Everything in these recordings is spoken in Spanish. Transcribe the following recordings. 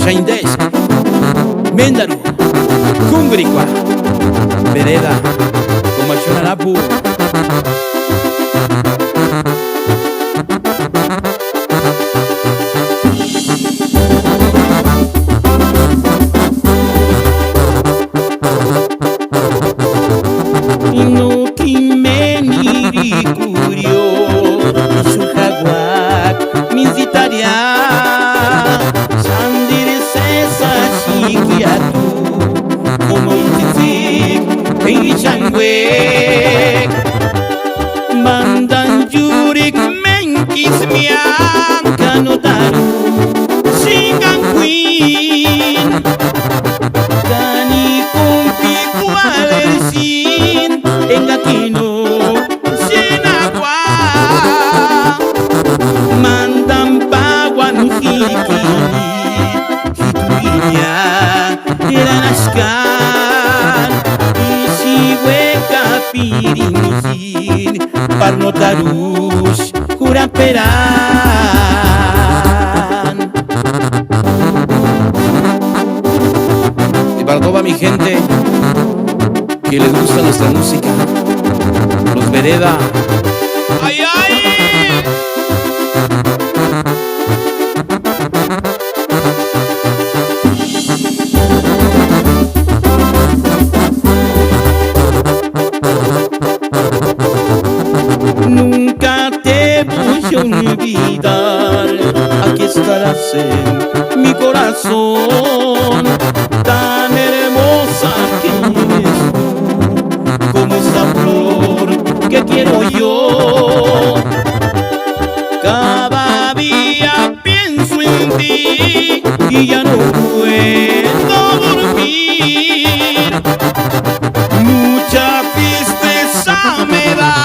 Shaindesk, Mendaru, Cumbricua, Vereda, Comachonarapu. No kimeni curio, su jaguar, minzitaria, sandir sesa shikiatu, como un tzitzit, en changwe, mandan yurik menkis mian kanotaru, shinganquin, kani kumpi kualersin, en Aquino, Sinagua, mandan paguanujiki, hituiña, iranascan, isihueca pirinjin, parnotarush, juraperán. Y para toda mi gente que les gusta nuestra música, los Vereda. ¡Ay, ay! Nunca te voy a olvidar, aquí estarás en mi corazón, tan hermosa que eres tú, como esa flor que quiero yo. Cada día pienso en ti y ya no puedo dormir. Mucha tristeza me da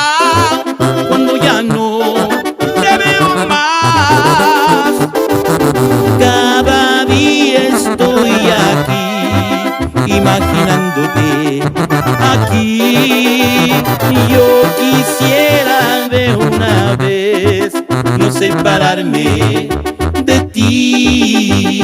cuando ya no te veo más. Cada día estoy aquí imaginándote aquí. Yo quisiera de una vez no separarme de ti.